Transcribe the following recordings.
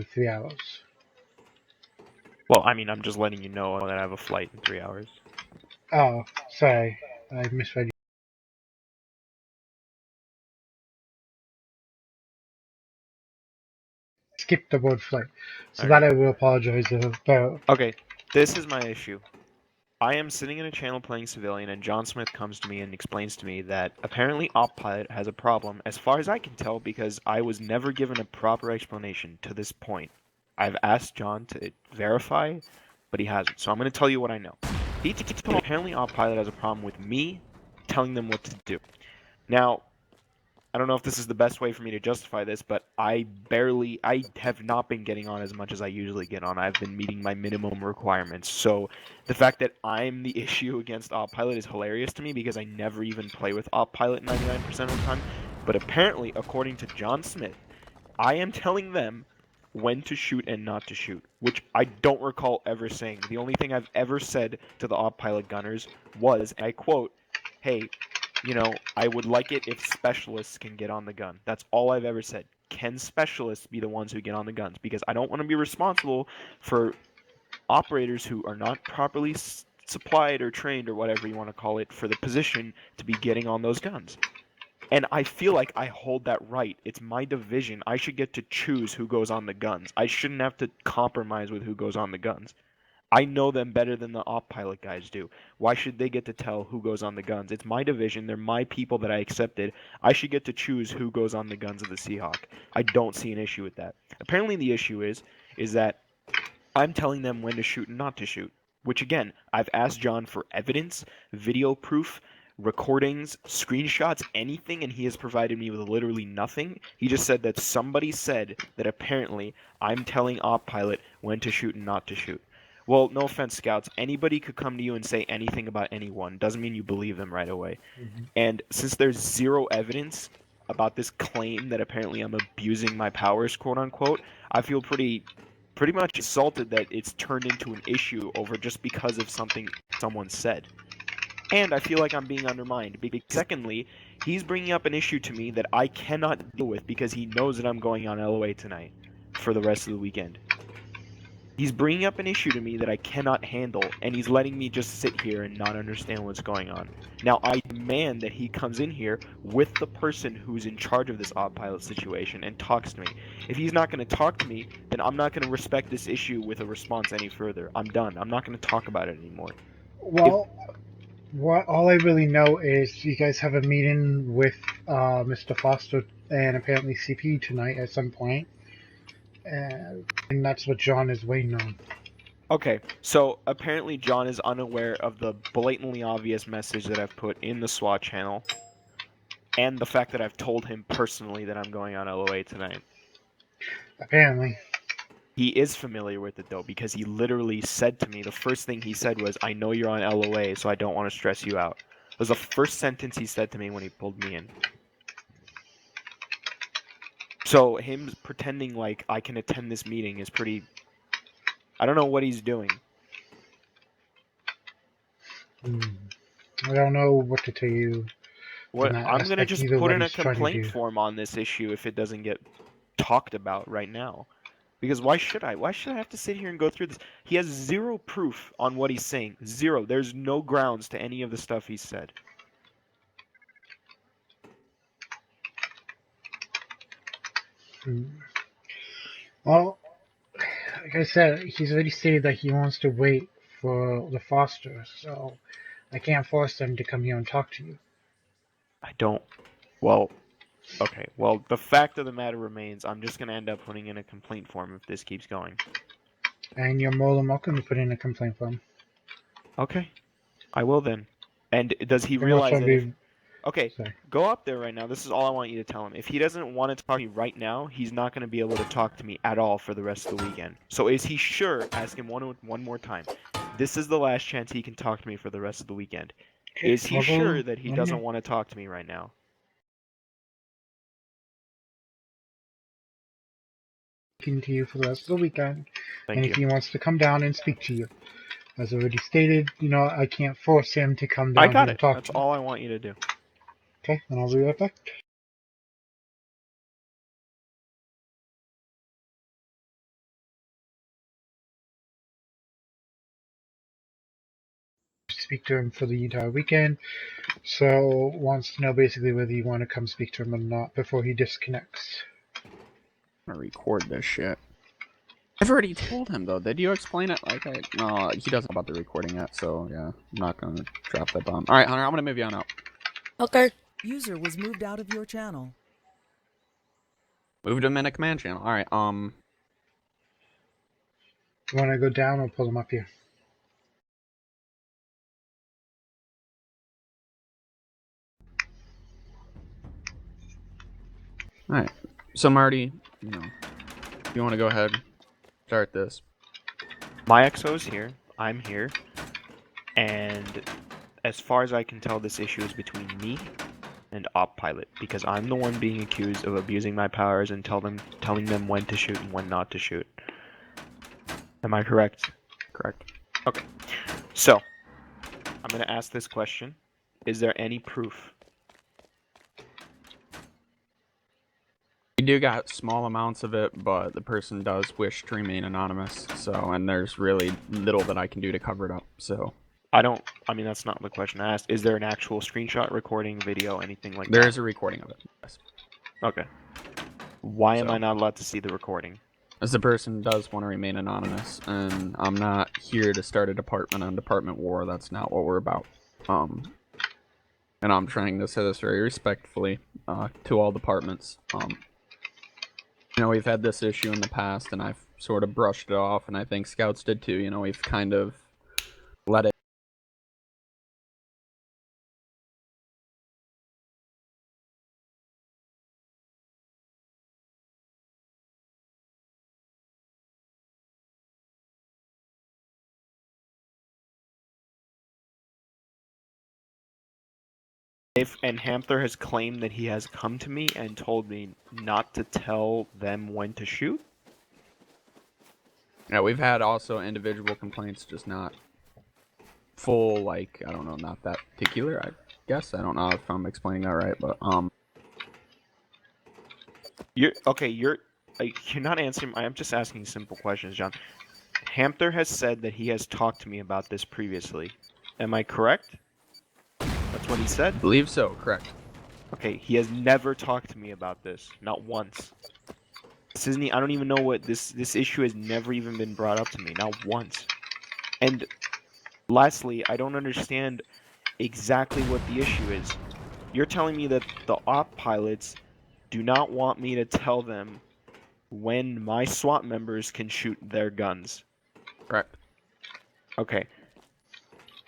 3 hours. Well, I mean, I'm just letting you know that I have a flight in 3 hours. Oh, sorry. I misread you. Skip the word flight. So Alright. that I will apologize about. Okay, this is my issue. I am sitting in a channel playing civilian, and John Smith comes to me and explains to me that apparently OpPilot has a problem, as far as I can tell, because I was never given a proper explanation to this point. I've asked John to verify, but he hasn't. So I'm going to tell you what I know. He told me apparently OpPilot has a problem with me telling them what to do. Now, I don't know if this is the best way for me to justify this, but I have not been getting on as much as I usually get on. I've been meeting my minimum requirements. So the fact that I'm the issue against OpPilot is hilarious to me because I never even play with OpPilot 99% of the time. But apparently, according to John Smith, I am telling them when to shoot and not to shoot, which I don't recall ever saying. The only thing I've ever said to the OpPilot gunners was, and I quote, hey, you know, I would like it if specialists can get on the gun. That's all I've ever said. Can specialists be the ones who get on the guns? Because I don't want to be responsible for operators who are not properly supplied or trained or whatever you want to call it for the position to be getting on those guns. And I feel like I hold that right. It's my division. I should get to choose who goes on the guns. I shouldn't have to compromise with who goes on the guns. I know them better than the OpPilot guys do. Why should they get to tell who goes on the guns? It's my division. They're my people that I accepted. I should get to choose who goes on the guns of the Seahawk. I don't see an issue with that. Apparently the issue is that I'm telling them when to shoot and not to shoot. Which again, I've asked John for evidence, video proof, recordings, screenshots, anything, and he has provided me with literally nothing. He just said that somebody said that apparently I'm telling OpPilot when to shoot and not to shoot. Well, no offense, Scouts. Anybody could come to you and say anything about anyone. Doesn't mean you believe them right away. Mm-hmm. And since there's zero evidence about this claim that apparently I'm abusing my powers, quote unquote, I feel pretty much insulted that it's turned into an issue over just because of something someone said. And I feel like I'm being undermined. Secondly, he's bringing up an issue to me that I cannot deal with because he knows that I'm going on LOA tonight for the rest of the weekend. He's bringing up an issue to me that I cannot handle, and he's letting me just sit here and not understand what's going on. Now, I demand that he comes in here with the person who's in charge of this OpPilot situation and talks to me. If he's not going to talk to me, then I'm not going to respect this issue with a response any further. I'm done. I'm not going to talk about it anymore. Well, all I really know is you guys have a meeting with Mr. Foster and apparently CP tonight at some point. And that's what John is waiting on. Okay, so apparently John is unaware of the blatantly obvious message that I've put in the SWAT channel, and the fact that I've told him personally that I'm going on LOA tonight. Apparently. He is familiar with it, though, because he literally said to me, the first thing he said was, I know you're on LOA, so I don't want to stress you out. It was the first sentence he said to me when he pulled me in. So him pretending like I can attend this meeting is pretty... I don't know what he's doing. I don't know what to tell you. I'm going to just put in a complaint form on this issue if it doesn't get talked about right now. Because why should I? Why should I have to sit here and go through this? He has zero proof on what he's saying. Zero. There's no grounds to any of the stuff he said. Well, like I said, he's already stated that he wants to wait for the Foster, so I can't force them to come here and talk to you. I don't... Well, okay. Well, the fact of the matter remains, I'm just going to end up putting in a complaint form if this keeps going. And you're more than welcome to put in a complaint form. Okay. I will then. And does he realize that if... Okay, sorry. Go up there right now. This is all I want you to tell him. If he doesn't want to talk to me right now, he's not going to be able to talk to me at all for the rest of the weekend. So is he sure? Ask him one more time. This is the last chance he can talk to me for the rest of the weekend. Okay, is he sure that he doesn't want to talk to me right now? Speaking to you for the rest of the weekend. Thank you. If he wants to come down and speak to you. As already stated, I can't force him to come down I got and it. talk That's to you. all I want you to do. Okay, then I'll be right back. speak to him for the entire weekend. So wants to know basically whether you want to come speak to him or not before he disconnects. I'm gonna record this shit. I've already told him though. Did you explain it? Like, no, he doesn't know about the recording yet. So yeah, I'm not gonna drop that bomb. All right, Hunter, I'm gonna move you on out. Okay. User was moved out of your channel. Moved him in a command channel. All right. You want to go down or pull him up here? All right. So Marty, you know, you want to go ahead, start this. My XO's here. I'm here. And as far as I can tell, this issue is between me and OpPilot because I'm the one being accused of abusing my powers and telling them when to shoot and when not to shoot. Am I correct? Correct. Okay. So, I'm going to ask this question. Is there any proof? We do got small amounts of it, but the person does wish to remain anonymous. So, and there's really little that I can do to cover it up. So, I mean, that's not the question I asked. Is there an actual screenshot, recording, video, anything like that? there is a recording of it. Yes. Okay. Why am So- I not allowed to see the recording? As the person does want to remain anonymous, and I'm not here to start a department on department war. That's not what we're about. And I'm trying to say this very respectfully to all departments. You know, we've had this issue in the past, and I've sort of brushed it off, and I think Scouts did too. You know, we've kind of let it. And Hamther has claimed that he has come to me and told me not to tell them when to shoot? Yeah, we've had also individual complaints, just not full, like, I don't know, not that particular, I guess. I don't know if I'm explaining that right, but, You're not answering. I'm just asking simple questions, John. Hamther has said that he has talked to me about this previously. Am I correct? That's what he said? I believe so, correct. Okay, he has never talked to me about this. Not once. This isn't. I don't even know what this issue has never even been brought up to me. Not once. And lastly, I don't understand exactly what the issue is. You're telling me that the op pilots do not want me to tell them when my SWAT members can shoot their guns. Correct. Okay.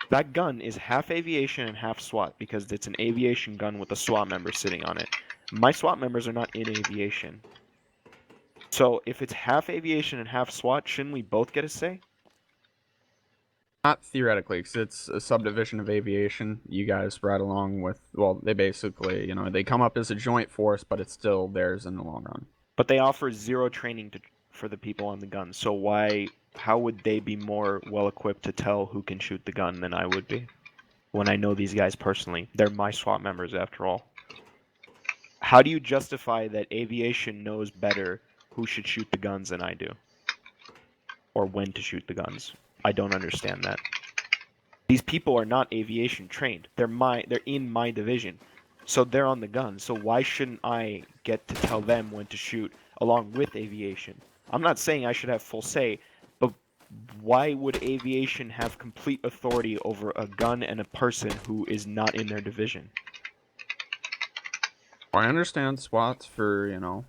That gun is half aviation and half SWAT because it's an aviation gun with a SWAT member sitting on it. My SWAT members are not in aviation. So if it's half aviation and half SWAT, shouldn't we both get a say? Not theoretically, because it's a subdivision of aviation. You guys ride along with, well, they basically, you know, they come up as a joint force, but it's still theirs in the long run. But they offer zero training for the people on the gun. So how would they be more well equipped to tell who can shoot the gun than I would be? When I know these guys personally. They're my SWAT members after all. How do you justify that aviation knows better who should shoot the guns than I do? Or when to shoot the guns? I don't understand that. These people are not aviation trained. They're in my division. So they're on the gun. So why shouldn't I get to tell them when to shoot along with aviation? I'm not saying I should have full say, but why would aviation have complete authority over a gun and a person who is not in their division? Well, I understand SWAT's for, you know,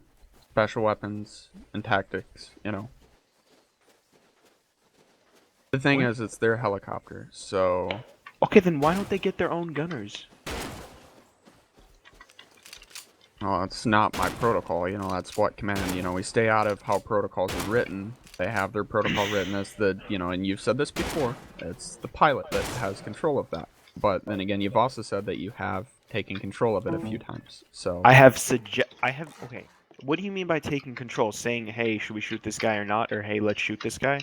special weapons and tactics, you know. The thing is, it's their helicopter, so... Okay, then why don't they get their own gunners? Well, it's not my protocol, you know, that's what command, you know, we stay out of how protocols are written. They have their protocol written as the, you know, and you've said this before, it's the pilot that has control of that. But then again, you've also said that you have taken control of it a few times, so... Okay, what do you mean by taking control? Saying, hey, should we shoot this guy or not? Or, hey, let's shoot this guy?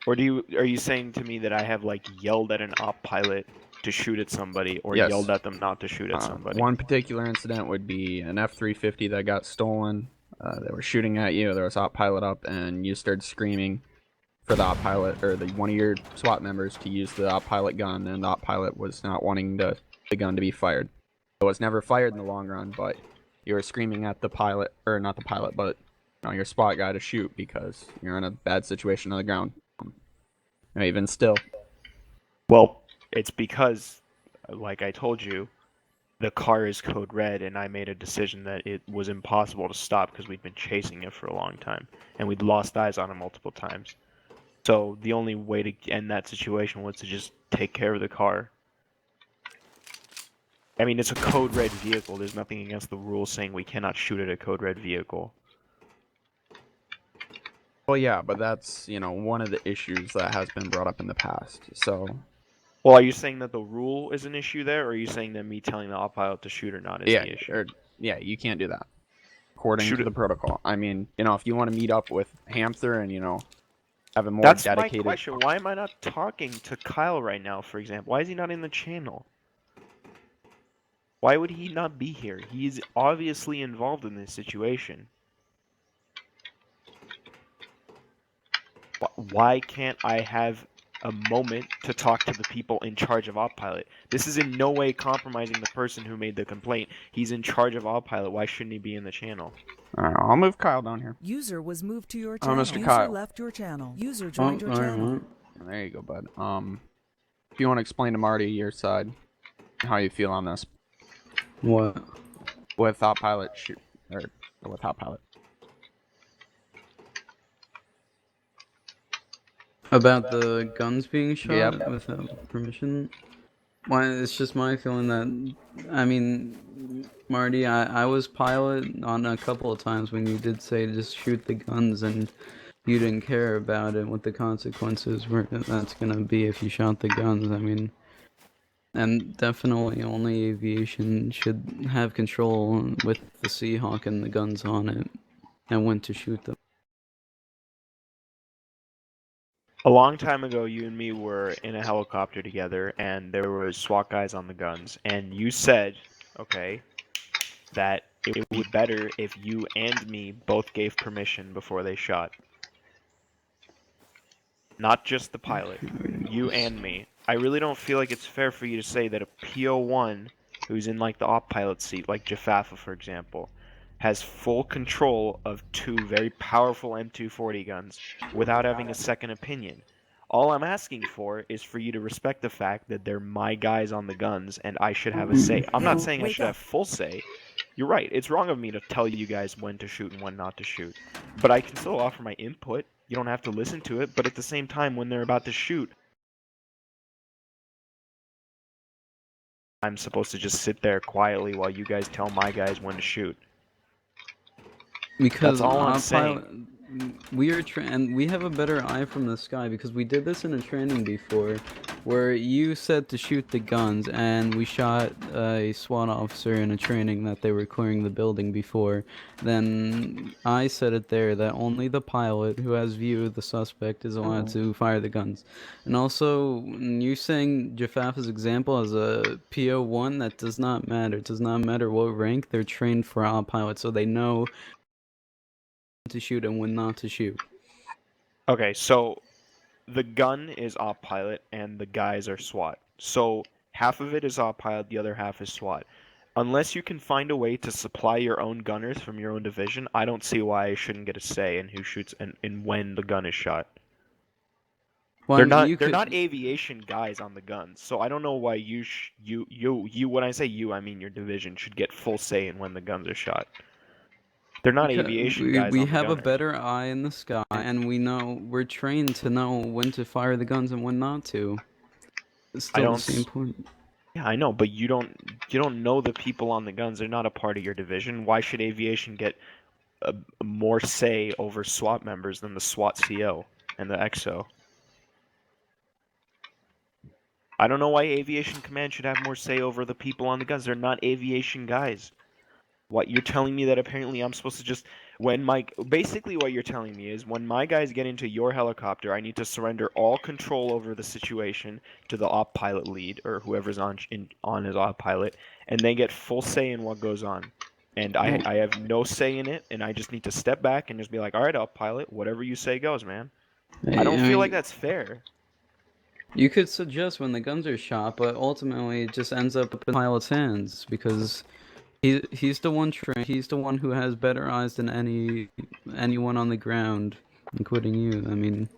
Or are you saying to me that I have, like, yelled at an op pilot to shoot at somebody, or Yes. yelled at them not to shoot at somebody? One particular incident would be an F-350 that got stolen. They were shooting at you, there was op pilot up, and you started screaming. for the op pilot or one of your SWAT members to use the op pilot gun, and the op pilot was not wanting the gun to be fired. It was never fired in the long run, but you were screaming at the pilot, or not the pilot, but your SWAT guy to shoot because you're in a bad situation on the ground. Even still. Well, it's because, like I told you, the car is code red, and I made a decision that it was impossible to stop because we'd been chasing it for a long time, and we'd lost eyes on it multiple times. So the only way to end that situation was to just take care of the car. I mean, it's a code red vehicle. There's nothing against the rules saying we cannot shoot at a code red vehicle. Well, yeah, but that's, one of the issues that has been brought up in the past. So, well, are you saying that the rule is an issue there, or are you saying that me telling the op pilot to shoot or not is the issue? You can't do that according to the protocol. I mean, if you want to meet up with Hamster and, have a more dedicated... That's my question. Why am I not talking to Kyle right now, for example? Why is he not in the channel? Why would he not be here? He's obviously involved in this situation. Why can't I have a moment to talk to the people in charge of OpPilot? This is in no way compromising the person who made the complaint. He's in charge of OpPilot. Why shouldn't he be in the channel? Alright, I'll move Kyle down here. User was moved to your channel. Mr. User Kyle. left your channel. User joined your channel. There you go, bud. If you want to explain to Marty your side, how you feel on this. What? With OpPilot with OpPilot. About the guns being shot Yep. without permission? Why, it's just my feeling that, I mean, Marty, I was pilot on a couple of times when you did say to just shoot the guns and you didn't care about it, what the consequences were that's gonna be if you shot the guns. I mean, and definitely only aviation should have control with the Seahawk and the guns on it and when to shoot them. A long time ago, you and me were in a helicopter together, and there were SWAT guys on the guns, and you said, okay, that it would be better if you and me both gave permission before they shot. Not just the pilot, you and me. I really don't feel like it's fair for you to say that a PO1 who's in like the op pilot seat, like Jaffafa for example, has full control of two very powerful M240 guns without having a second opinion. All I'm asking for is for you to respect the fact that they're my guys on the guns and I should have a say. I'm not saying I should have full say. You're right, it's wrong of me to tell you guys when to shoot and when not to shoot. But I can still offer my input. You don't have to listen to it, but at the same time, when they're about to shoot, I'm supposed to just sit there quietly while you guys tell my guys when to shoot. Because That's all I'm saying. We are and we have a better eye from the sky because we did this in a training before, where you said to shoot the guns, and we shot a SWAT officer in a training that they were clearing the building before. Then I said it there that only the pilot who has view of the suspect is allowed to fire the guns. And also, you saying Jaffafa's example as a PO1, that does not matter. It does not matter what rank, they're trained for our pilot, so they know to shoot and when not to shoot. Okay, so the gun is op pilot and the guys are SWAT. So half of it is op pilot, the other half is SWAT. Unless you can find a way to supply your own gunners from your own division, I don't see why I shouldn't get a say in who shoots and when the gun is shot. Well, they're I mean, not aviation guys on the guns, so I don't know why you when I say you, I mean your division should get full say in when the guns are shot. They're not aviation guys. We have a better eye in the sky, and we're trained to know when to fire the guns and when not to. It's still the same point. Yeah, I know, but you don't know the people on the guns. They're not a part of your division. Why should aviation get more say over SWAT members than the SWAT CO and the XO? I don't know why aviation command should have more say over the people on the guns. They're not aviation guys. What you're telling me that apparently I'm supposed to just basically what you're telling me is when my guys get into your helicopter, I need to surrender all control over the situation to the op pilot lead or whoever's on his op pilot, and they get full say in what goes on. And I have no say in it, and I just need to step back and just be like, all right, op pilot, whatever you say goes, man. I don't feel like mean, that's fair. you could suggest when the guns are shot, but ultimately it just ends up in the pilot's hands because he's the one trained. He's the one who has better eyes than anyone on the ground, including you. I mean,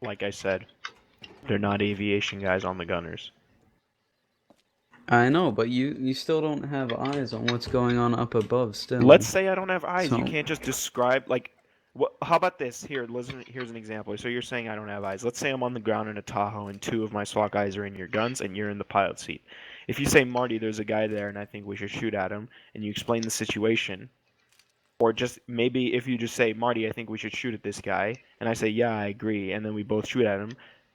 Like I said, they're not aviation guys on the gunners. I know, but you still don't have eyes on what's going on up above still. Let's say I don't have eyes. You So- can't just describe like what how about this? Here, listen, here's an example. So you're saying I don't have eyes. Let's say I'm on the ground in a Tahoe and two of my SWAT guys are in your guns and you're in the pilot seat. If you say, Marty, there's a guy there and I think we should shoot at him, and you explain the situation, or just maybe if you just say, Marty, I think we should shoot at this guy, and I say, yeah, I agree, and then we both shoot at him,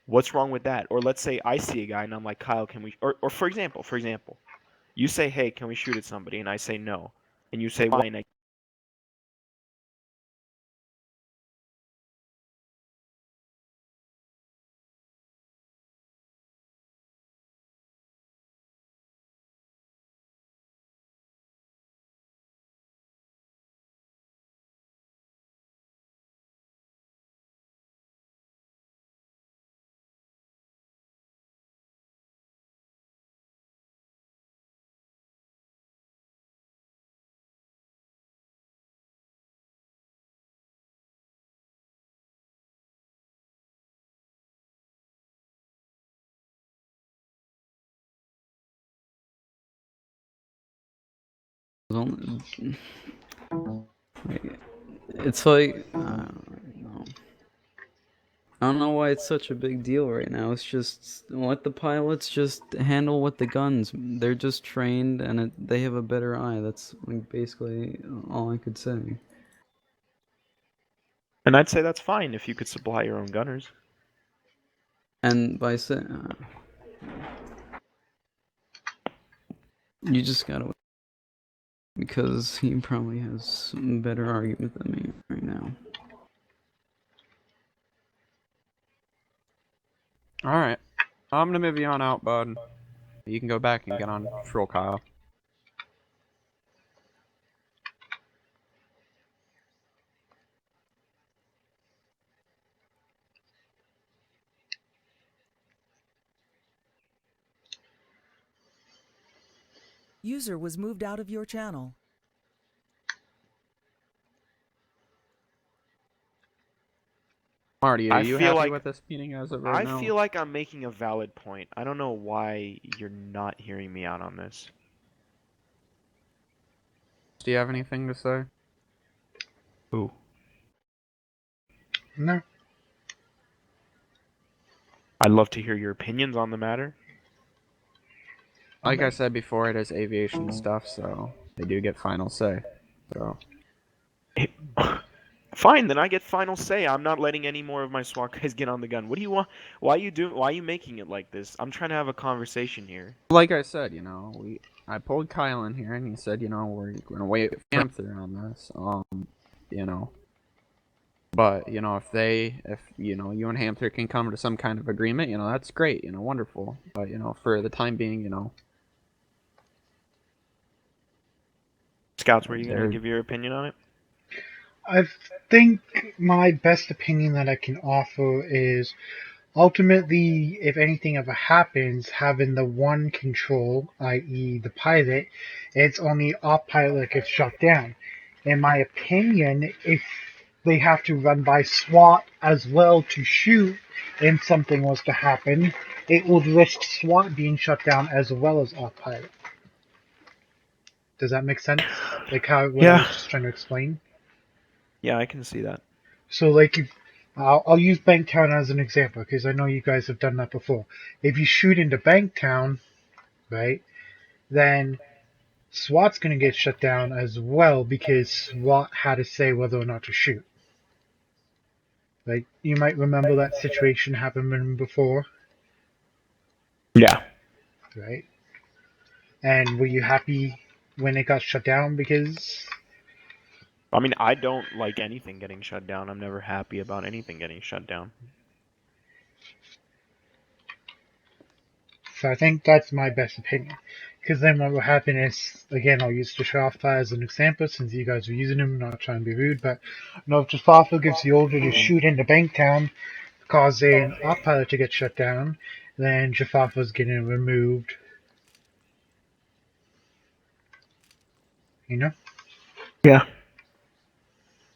what's wrong with that? Or let's say I see a guy and I'm like, Kyle, can we or for example, you say, hey, can we shoot at somebody? And I say no. And you say, why? And I It's like I don't know why it's such a big deal right now. It's just let the pilots just handle with the guns. They're just trained and they have a better eye. That's like basically all I could say. and I'd say that's fine if you could supply your own gunners. And by saying you just gotta because he probably has a better argument than me right now. Alright. I'm gonna move you on out, bud. You can go back and get on patrol, Kyle. User was moved out of your channel. Marty, are I you feel happy like- with this meeting as of right I now? feel like I'm making a valid point. I don't know why you're not hearing me out on this. Do you have anything to say? Ooh. No. I'd love to hear your opinions on the matter. Like I said before, it is aviation stuff, so they do get final say. So Fine, then I get final say. I'm not letting any more of my SWAT guys get on the gun. What do you want? Why are you making it like this? I'm trying to have a conversation here. like I said, I pulled Kyle in here and he said, we're gonna wait for Panther on this. But if you and Hamster can come to some kind of agreement, that's great, wonderful. But for the time being, Scouts, were you going They're- to give your opinion on it? I think my best opinion that I can offer is ultimately, if anything ever happens, having the one control, i.e., the pilot, it's only our pilot that gets shut down. In my opinion, if they have to run by SWAT as well to shoot, and something was to happen, it would risk SWAT being shut down as well as our pilot. Does that make sense? Like how what I was just trying to explain? Yeah, I can see that. So, like, if I'll use Banktown as an example because I know you guys have done that before. If you shoot into Banktown, right, then SWAT's going to get shut down as well because SWAT had to say whether or not to shoot. Like, you might remember that situation happened before, Yeah. right? And were you happy when it got shut down? Because I mean, I don't like anything getting shut down. I'm never happy about anything getting shut down. So I think that's my best opinion. Because then what will happen is, again, I'll use Jaffa as an example since you guys are using him, not trying to be rude, but if Jaffa gives the order to shoot into Banktown, causing Op Pilot to get shut down, then Jaffa's getting removed. You know? Yeah.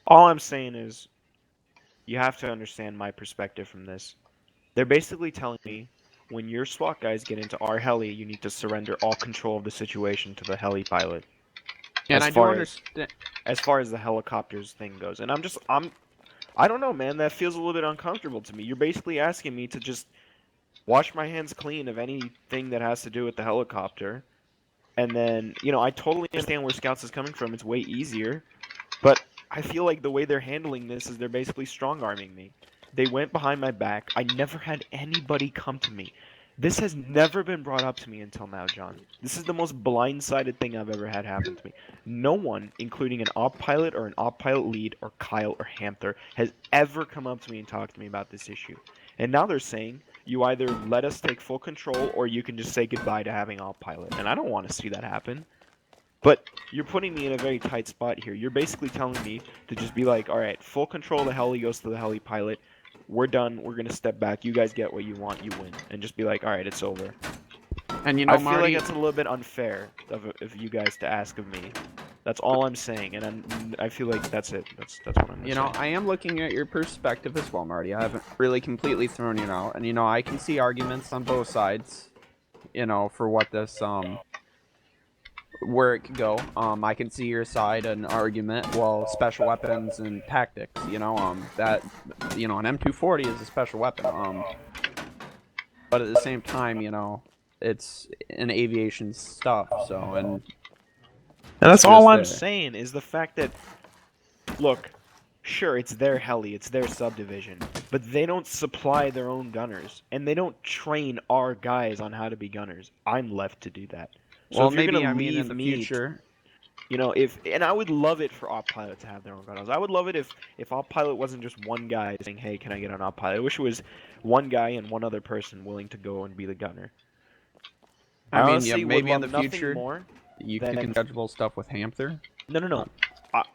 All I'm saying is, you have to understand my perspective from this. They're basically telling me, when your SWAT guys get into our heli, you need to surrender all control of the situation to the heli pilot. And as I do far understand. as far as the helicopters thing goes. And I don't know, man, that feels a little bit uncomfortable to me. You're basically asking me to just wash my hands clean of anything that has to do with the helicopter. And then, I totally understand where Scouts is coming from. It's way easier. But I feel like the way they're handling this is they're basically strong-arming me. They went behind my back. I never had anybody come to me. This has never been brought up to me until now, John. This is the most blindsided thing I've ever had happen to me. No one, including an op pilot or an op pilot lead or Kyle or Hamther, has ever come up to me and talked to me about this issue. And now they're saying, you either let us take full control or you can just say goodbye to having op pilot. And I don't want to see that happen. But you're putting me in a very tight spot here. You're basically telling me to just be like, all right, full control of the heli goes to the heli pilot. We're done. We're going to step back. You guys get what you want. You win. And just be like, all right, it's over. And I feel Marty, like that's a little bit unfair of you guys to ask of me. That's all I'm saying. And I feel like that's it. That's what I'm saying. I am looking at your perspective as well, Marty. I haven't really completely thrown you out. And, I can see arguments on both sides, for what this, where it could go. I can see your side an argument. Well, special weapons and tactics. That an M240 is a special weapon. But at the same time, it's an aviation stuff. So and that's all I'm saying is the fact that, look, sure, it's their heli, it's their subdivision, but they don't supply their own gunners, and they don't train our guys on how to be gunners. I'm left to do that. So well, if you're maybe gonna leave in the future. And I would love it for Op Pilot to have their own gunners. I would love it if Op Pilot wasn't just one guy saying, "Hey, can I get on Op Pilot?" I wish it was one guy and one other person willing to go and be the gunner. Honestly, maybe in would the love future more you than could schedule stuff with Hamther. No.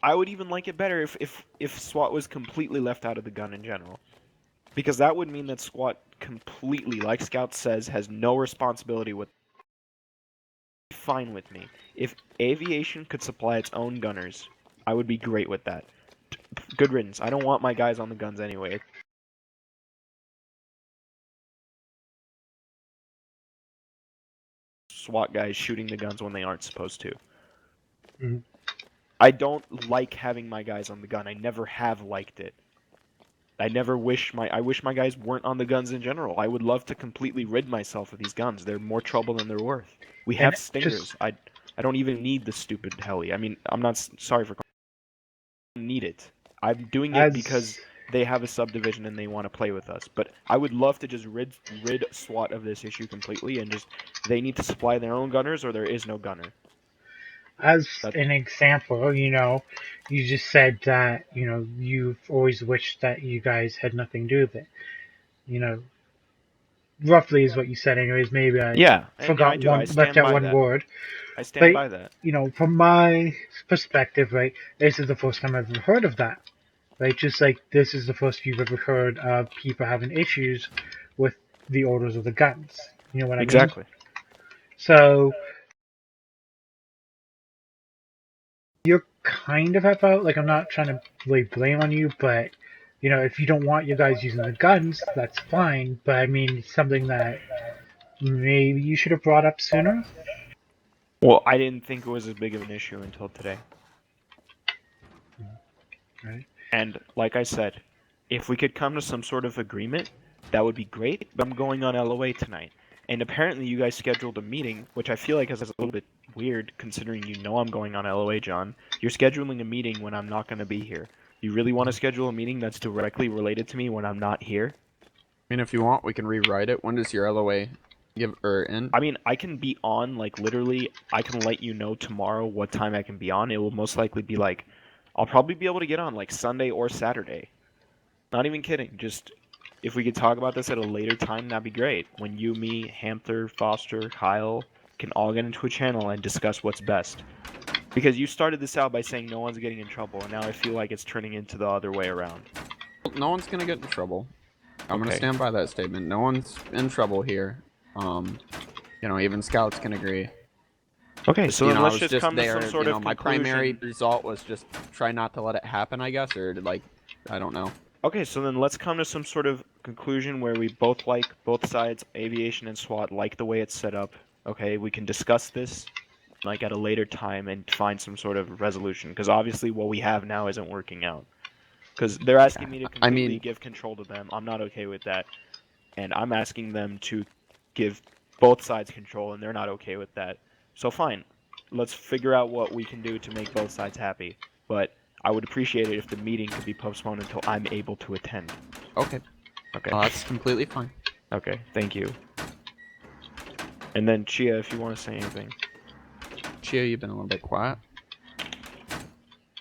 I would even like it better if SWAT was completely left out of the gun in general. Because that would mean that SWAT completely, like Scout says, has no responsibility with. Fine with me. If aviation could supply its own gunners, I would be great with that. Good riddance. I don't want my guys on the guns anyway. SWAT guys shooting the guns when they aren't supposed to. Mm-hmm. I don't like having my guys on the gun. I never have liked it. I wish my guys weren't on the guns in general. I would love to completely rid myself of these guns. They're more trouble than they're worth. We have Stingers. I don't even need the stupid heli. I mean, I'm not sorry for. I don't need it. I'm doing it because they have a subdivision and they want to play with us. But I would love to just rid SWAT of this issue completely and just they need to supply their own gunners or there is no gunner. As an example, you just said that, you've always wished that you guys had nothing to do with it. Roughly is what you said anyways. Maybe I forgot left out one word. I stand by that. From my perspective, right, this is the first time I've ever heard of that. Right, just like this is the first you've ever heard of people having issues with the orders of the guns. You know what I mean? Exactly. So you're kind of help out. Like, I'm not trying to lay blame on you, but if you don't want your guys using the guns, that's fine. But I mean, it's something that maybe you should have brought up sooner. Well, I didn't think it was as big of an issue until today. Right. And like I said, if we could come to some sort of agreement, that would be great. But I'm going on LOA tonight. And apparently you guys scheduled a meeting, which I feel like is a little bit weird considering I'm going on LOA, John. You're scheduling a meeting when I'm not going to be here. You really want to schedule a meeting that's directly related to me when I'm not here? I mean, if you want, we can rewrite it. When does your LOA end? I mean, I can be on, like, literally, I can let you know tomorrow what time I can be on. It will most likely be, I'll probably be able to get on, Sunday or Saturday. Not even kidding. Just if we could talk about this at a later time, that'd be great. When you, me, Hampton, Foster, Kyle can all get into a channel and discuss what's best. Because you started this out by saying no one's getting in trouble, and now I feel like it's turning into the other way around. No one's gonna get in trouble. I'm gonna Okay. stand by that statement. No one's in trouble here. You know, even scouts can agree. Okay, so you then know, let's I was just come to there. some sort You know, of my primary conclusion. result was just try not to let it happen, I guess, or like, I don't know. Okay, so then let's come to some sort of conclusion where we both like both sides, aviation and SWAT, like the way it's set up. Okay, we can discuss this like at a later time and find some sort of resolution. Because obviously what we have now isn't working out. Because they're asking me to I completely mean- give control to them. I'm not okay with that. And I'm asking them to give both sides control, and they're not okay with that. So fine, let's figure out what we can do to make both sides happy. But I would appreciate it if the meeting could be postponed until I'm able to attend. Okay, Okay. that's completely fine. Okay, thank you. And then Chia, if you want to say anything. Chia, you've been a little bit quiet.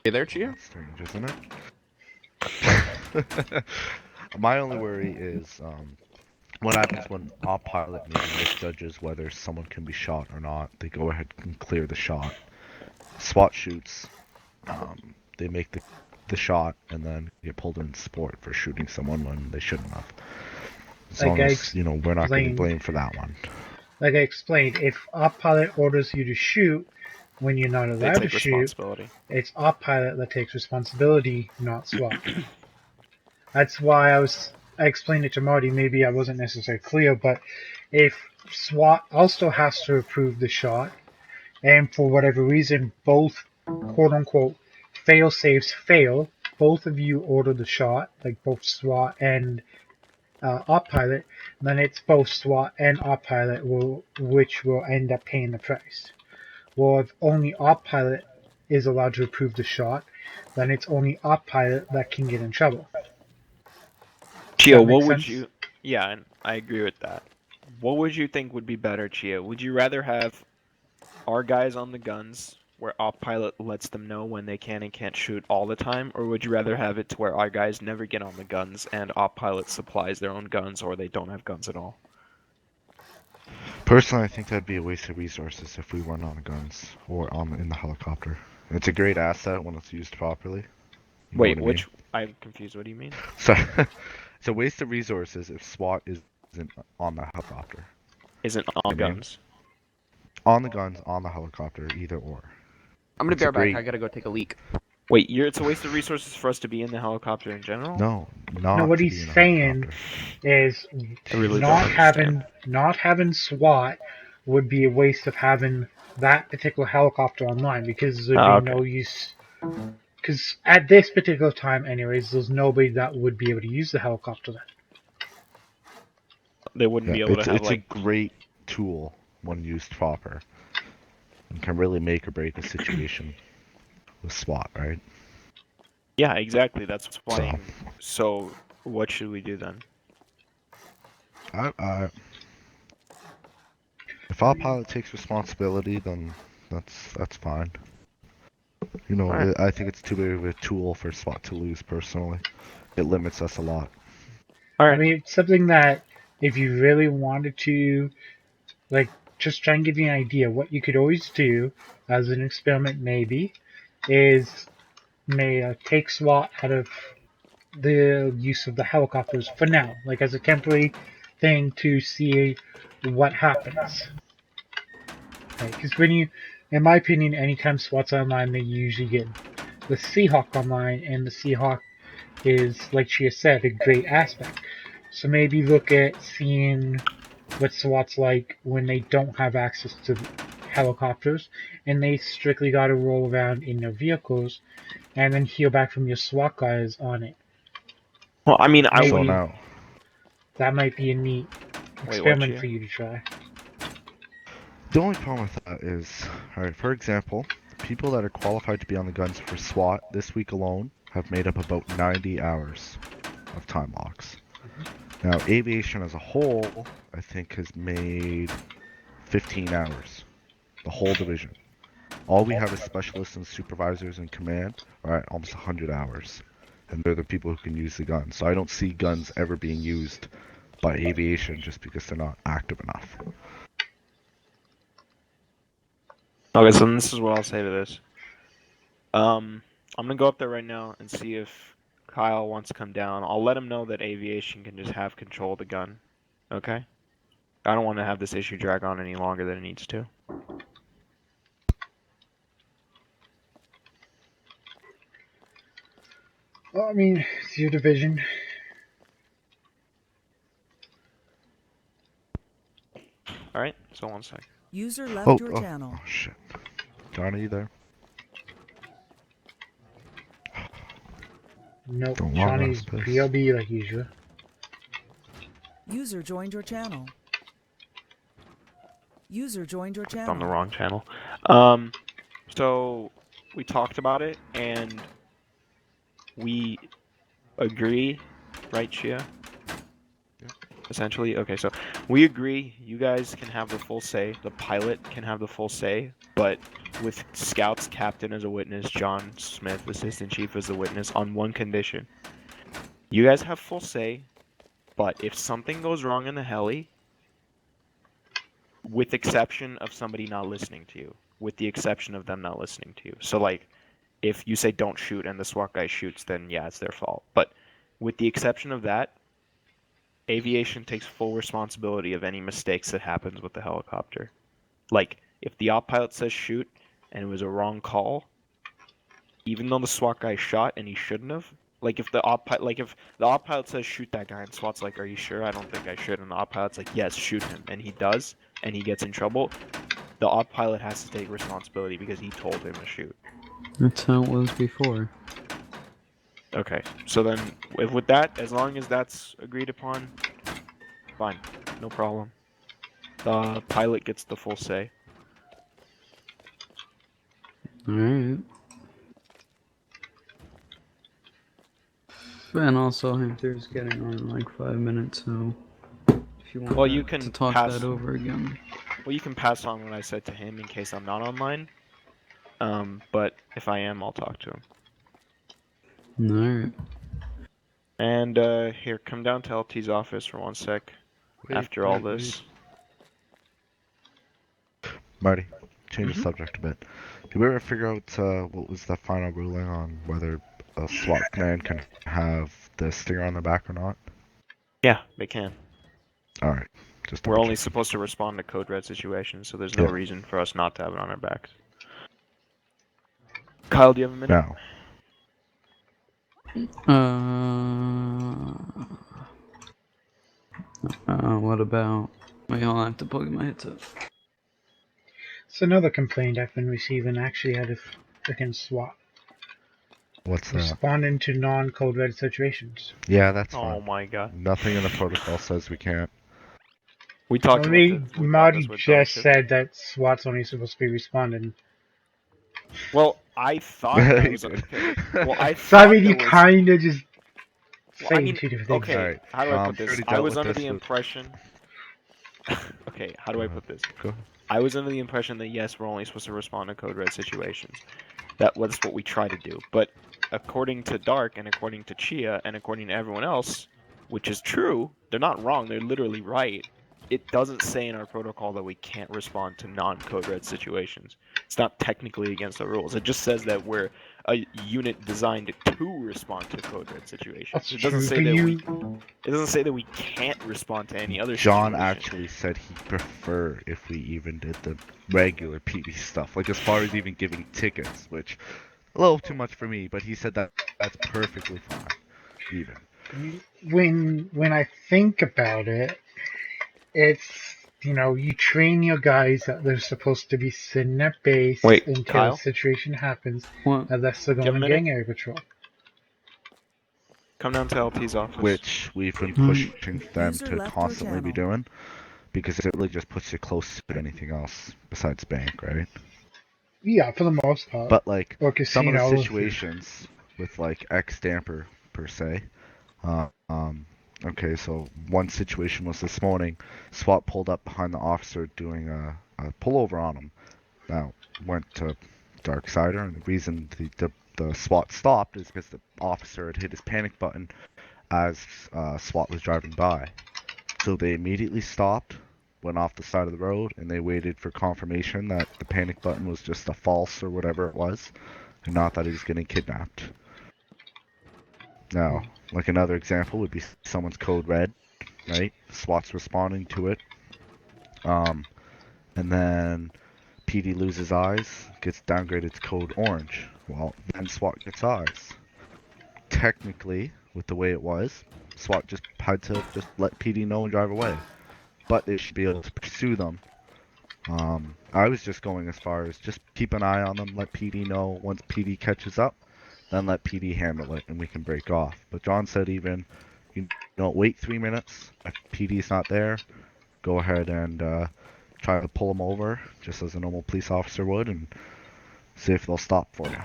Hey there, Chia. Strange, isn't it? My only worry is what happens when our pilot maybe misjudges whether someone can be shot or not. They go ahead and clear the shot. SWAT shoots. They make the shot and then get pulled in sport for shooting someone when they shouldn't have. As Like long I as, you know, we're not getting explained- blamed for that one. Like I explained, if our pilot orders you to shoot when you're not They allowed to take shoot, responsibility. it's our pilot that takes responsibility, not SWAT. That's why I explained it to Marty. Maybe I wasn't necessarily clear, but if SWAT also has to approve the shot, and for whatever reason both quote unquote fail safes fail, both of you order the shot, like both SWAT and our pilot, then it's both SWAT and our pilot which will end up paying the price. Well, if only our pilot is allowed to approve the shot, then it's only our pilot that can get in trouble. Chia, that make what would sense? you... Yeah, and I agree with that. What would you think would be better, Chia? Would you rather have our guys on the guns, where our pilot lets them know when they can and can't shoot all the time, or would you rather have it to where our guys never get on the guns and our pilot supplies their own guns, or they don't have guns at all? Personally, I think that'd be a waste of resources if we weren't on the guns or in the helicopter. It's a great asset when it's used properly. You know Wait, what I mean? which... I'm confused. What do you mean? So, it's a waste of resources if SWAT isn't on the helicopter. Isn't on I mean- guns. On the guns, on the helicopter, either or. I'm gonna It's be a right back. great- I gotta go take a leak. Wait, it's a waste of resources for us to be in the helicopter in general? No, not No, what to he's be in a saying helicopter. is I really not don't having SWAT would be a waste of having that particular helicopter online, because there'd be okay. no use. Because at this particular time, anyways, there's nobody that would be able to use the helicopter then. They wouldn't be Yeah, able to have, it's like... a great tool when used proper. And can really make or break a situation with SWAT, right? Yeah, exactly. That's why. So- So, what should we do then? If our pilot takes responsibility, then that's fine. You know, Alright. I think it's too big of a tool for SWAT to lose. Personally, it limits us a lot. All I right. mean, it's something that if you really wanted to, like, just try and give you an idea, what you could always do as an experiment, maybe, is take SWAT out of the use of the helicopters for now, like as a temporary thing to see what happens. Because when you, in my opinion, anytime SWAT's online, they usually get the Seahawk online, and the Seahawk is, like she has said, a great aspect. So maybe look at seeing what SWAT's like when they don't have access to helicopters, and they strictly got to roll around in their vehicles, and then hear back from your SWAT guys on it. Well, I mean, I Maybe- So would. now, That might be a neat what, experiment Chia? for you to try. the only problem with that is, alright, for example, people that are qualified to be on the guns for SWAT this week alone have made up about 90 hours of time logs. Now, aviation as a whole, I think, has made 15 hours. The whole division. All we have is specialists and supervisors in command are at almost 100 hours. and they're the people who can use the guns. So I don't see guns ever being used by aviation just because they're not active enough. Okay, so this is what I'll say to this. I'm gonna go up there right now and see if Kyle wants to come down. I'll let him know that aviation can just have control of the gun. Okay? I don't want to have this issue drag on any longer than it needs to. Well, I mean, it's your division. Alright, so 1 sec. User left Oh, your channel. oh shit. John, are you there? Nope, Don't want Johnny's this. BLB like usual. User joined your channel. User joined your On the channel. wrong channel. So we talked about it and we agree, right, Chia? Essentially, okay, so we agree you guys can have the full say, the pilot can have the full say, but with Scouts Captain as a witness, John Smith, Assistant Chief as a witness, on one condition. You guys have full say, but if something goes wrong in the heli, with exception of somebody not listening to you, with the exception of them not listening to you. So like, if you say don't shoot and the SWAT guy shoots, then yeah, it's their fault. But with the exception of that, aviation takes full responsibility of any mistakes that happens with the helicopter. Like, if the op pilot says shoot and it was a wrong call, even though the SWAT guy shot and he shouldn't have, like if the op pilot says shoot that guy and SWAT's like, are you sure? I don't think I should. And the op pilot's like, yes, shoot him. And he does, and he gets in trouble. The op pilot has to take responsibility because he told him to shoot. That's how it was before. Okay, so then with that, as long as that's agreed upon, fine, no problem. The pilot gets the full say. Alright. And also, Hunter's getting on in like 5 minutes, so if you want Well, you can to talk pass- that over again. Well, you can pass on what I said to him in case I'm not online. But if I am, I'll talk to him. Alright. And here, come down to LT's office for 1 sec. After all this, Marty, change the subject a bit. Did we ever figure out what was the final ruling on whether a SWAT command can have the stinger on their back or not? yeah, they can. Alright. Just We're double only check. supposed to respond to code red situations, so there's no Yeah. reason for us not to have it on our backs. Kyle, do you have a minute? Now, What about... Wait, I'll have to plug in my headset. It's another complaint I've been receiving actually out of freaking SWAT. what's that? Responding to non-code red situations. Yeah, that's Oh fine. my god. Nothing in the protocol says we can't. We talked about Marty, this. We talked Marty this with just Dr. said that SWAT's only supposed to be responding. Well, I thought that He was did. okay. Well, I So I thought mean, you there was- kinda just Well, saying I mean, two different things. okay, Alright, how do I put we this? already I dealt was with under this the with- impression... Okay, how do I put this? Go. I was under the impression that yes, we're only supposed to respond to code red situations. That's what we try to do. But according to Dark and according to Chia and according to everyone else, which is true, they're not wrong, they're literally right. It doesn't say in our protocol that we can't respond to non-code red situations. It's not technically against the rules. It just says that we're a unit designed to respond to code red situations. That's It doesn't true, say but that you... it doesn't say that we can't respond to any other John situation. actually said he'd prefer if we even did the regular PD stuff, like as far as even giving tickets, which a little too much for me, but he said that that's perfectly fine, even. when I think about it, it's, you know, you train your guys that they're supposed to be sitting at base Wait, until Kyle? a situation happens, What? unless they're Do you have going a on minute? gang area patrol. Come down to LT's office. Which we've been Hmm. pushing them User to left your constantly be channel. doing, because it really just puts you close to anything else besides bank, right? Yeah, for the most part. But like or some of casino. the situations with like X damper per se. Okay, so one situation was this morning. SWAT pulled up behind the officer doing a pullover on him. Now went to Dark Sider, and the reason the the SWAT stopped is because the officer had hit his panic button as SWAT was driving by. So they immediately stopped, went off the side of the road, and they waited for confirmation that the panic button was just a false or whatever it was, and not that he was getting kidnapped. Now, like another example would be someone's code red, right? SWAT's responding to it. And then PD loses eyes, gets downgraded to code orange. Well, then SWAT gets eyes. Technically, with the way it was, SWAT just had to just let PD know and drive away. But they should be able to pursue them. I was just going as far as just keep an eye on them, let PD know once PD catches up, then let PD handle it and we can break off. But John said even, you don't wait 3 minutes, if PD's not there, go ahead and try to pull them over, just as a normal police officer would, and see if they'll stop for you.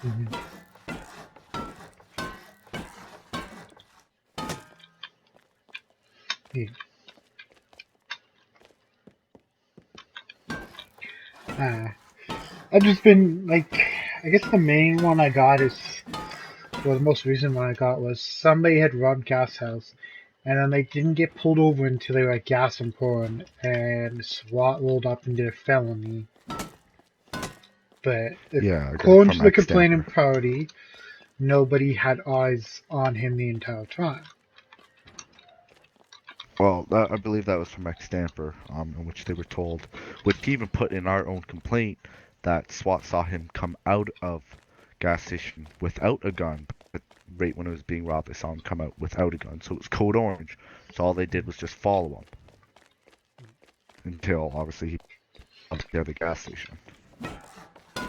Mhm. Yeah. I've just been, like, I guess the main one I got is, well, the most recent one I got was somebody had robbed Gas House, and then they didn't get pulled over until they were at gas and pouring, and SWAT rolled up and did a felony. But Yeah, according to from the X complaining Stamper. party, nobody had eyes on him the entire time. Well, I believe that was from X Stamper, in which they were told, which he even put in our own complaint, that SWAT saw him come out of gas station without a gun, but right when it was being robbed, they saw him come out without a gun. So it was code orange. So all they did was just follow him until obviously he up the other gas station.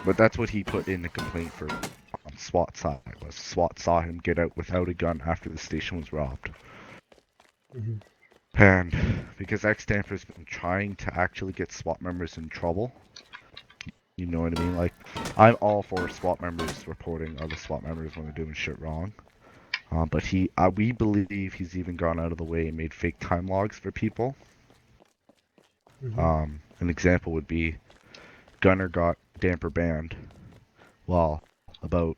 But that's what he put in the complaint for on SWAT side, was SWAT saw him get out without a gun after the station was robbed. Mhm. And because X Stamper's been trying to actually get SWAT members in trouble, you know what I mean? Like, I'm all for SWAT members reporting other SWAT members when they're doing shit wrong. But we believe he's even gone out of the way and made fake time logs for people. Mhm. An example would be Gunner got Damper banned. Well, about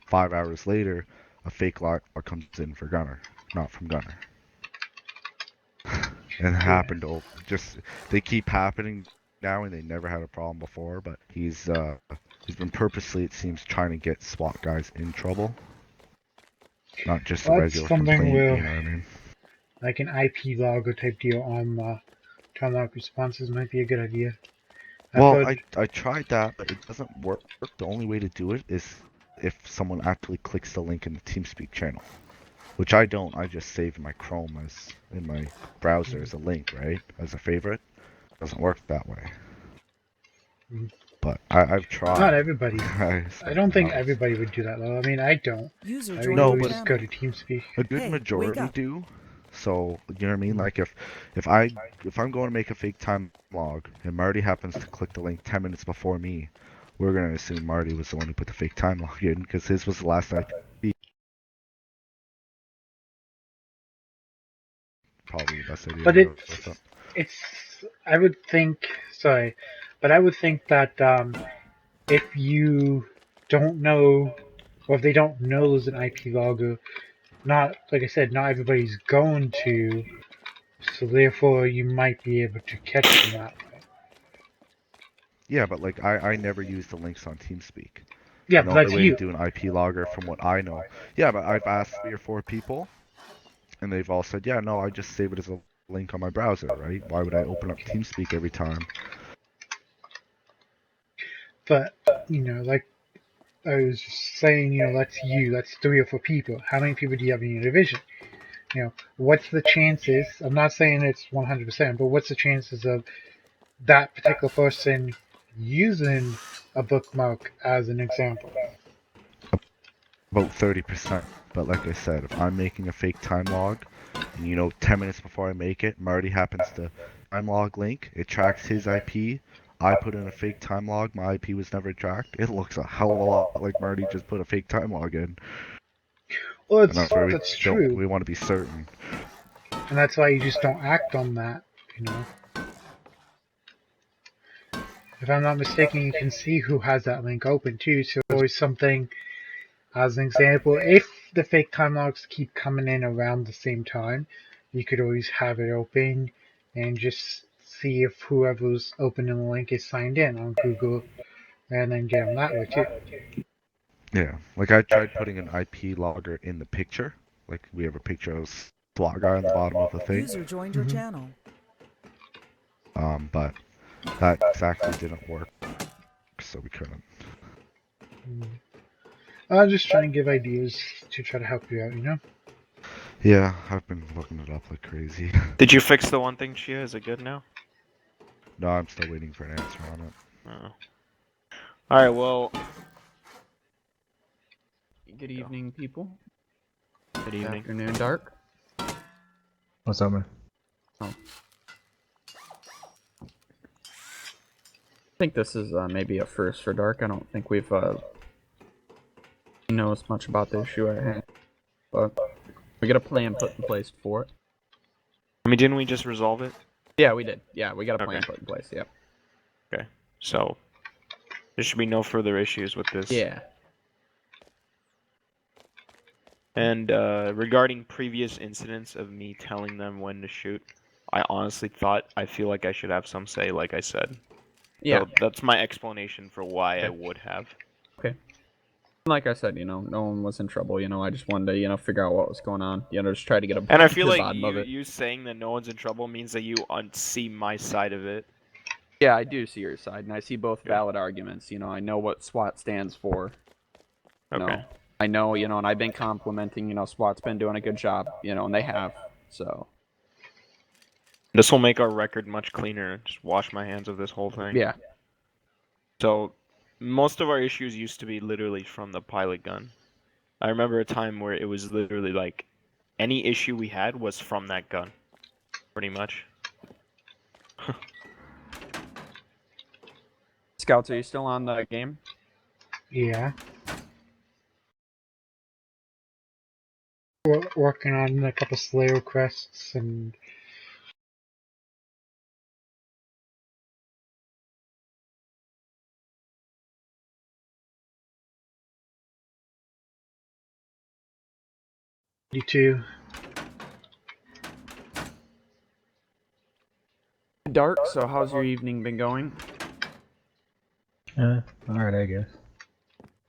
5 hours later, a fake log comes in for Gunner, not from Gunner. And it happened they keep happening now, and they never had a problem before, but he's been purposely, it seems, trying to get SWAT guys in trouble. Not just a That's regular something complaint, where, you know what I mean? like an IP logger type deal on time log responses might be a good idea. I've Well, heard, I tried that, but it doesn't work. The only way to do it is if someone actually clicks the link in the TeamSpeak channel. Which I don't, I just save my Chrome as in my browser as a link, right? As a favorite. Doesn't work that way. Mhm. But I've tried. not everybody. I I don't think no. everybody would do that though. I mean, I don't. User I joined No, your usually but just go channel. to TeamSpeak. A good Hey, wake majority up. do. So you know what I mean? Mhm. Like if I'm going to make a fake time log and Marty happens to click the link 10 minutes before me, we're gonna assume Marty was the one who put the fake time log in because his was the last IP. Probably the best idea But ever. What's up? I would think, sorry, but I would think that if you don't know, or if they don't know there's an IP logger, not, like I said, not everybody's going to, so therefore you might be able to catch them that way. Yeah, but like I never use the links on TeamSpeak. Yeah, And the but only that's way to you. do an IP logger from what I know. Yeah, but I've asked 3 or 4 people and they've all said, yeah, no, I just save it as a link on my browser, right? Why would I open up TeamSpeak every time? But, like I was just saying, that's 3 or 4 people. How many people do you have in your division? What's the chances? I'm not saying it's 100%, but what's the chances of that particular person using a bookmark as an example? About 30%. But like I said, if I'm making a fake time log, and 10 minutes before I make it, Marty happens to time log link, it tracks his IP. I put in a fake time log, my IP was never tracked. It looks a hell of a lot like Marty just put a fake time log in. Well, And that's why that's true, we want to be certain. and that's why you just don't act on that. If I'm not mistaken, you can see who has that link open too. So always something, as an example, if the fake time logs keep coming in around the same time, you could always have it open and just see if whoever's opening the link is signed in on Google, and then get them that way too. Yeah, like I tried putting an IP logger in the picture. Like we have a picture of SWAT guy on the bottom of the thing. User joined your channel. But that exactly didn't work, so we couldn't. I'm just trying to give ideas to try to help you out, you know? Yeah, I've been looking it up like crazy. Did you fix the one thing, Chia? Is it good now? No, I'm still waiting for an answer on it. Oh. Alright, well, Good evening, people. good evening. Afternoon, Dark. What's up, man? I think this is maybe a first for Dark. I don't think we've knows much about the issue at hand, but we got a plan put in place for it. I mean, didn't we just resolve it? Yeah, we did. Yeah, we got a plan Okay. put in place. Yep. Okay, so there should be no further issues with this. Yeah. And regarding previous incidents of me telling them when to shoot, I honestly thought I feel like I should have some say, like I said. Yeah. So that's my explanation for why I would have. Like I said, no one was in trouble. I just wanted to, figure out what was going on. Just try to get a And I feel to the like bottom of it. you saying that no one's in trouble means that you see my side of it. Yeah, I do see your side, and I see both valid arguments. I know what SWAT stands for. Okay. I know, and I've been complimenting, SWAT's been doing a good job, and they have. So This will make our record much cleaner. Just wash my hands of this whole thing. yeah, So most of our issues used to be literally from the pilot gun. I remember a time where it was literally like any issue we had was from that gun. Pretty much. Scouts, are you still on the game? Yeah. Working on a couple Slayer quests and you too. Dark. So how's your evening been going? Alright, I guess.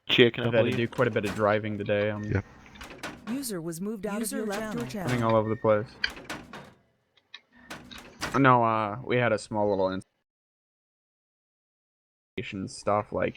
Chia, can I I've had to believe? do quite a bit of driving today. I'm Yep. User was moved out User of your left channel. running all over the place. No, we had a small little installation stuff like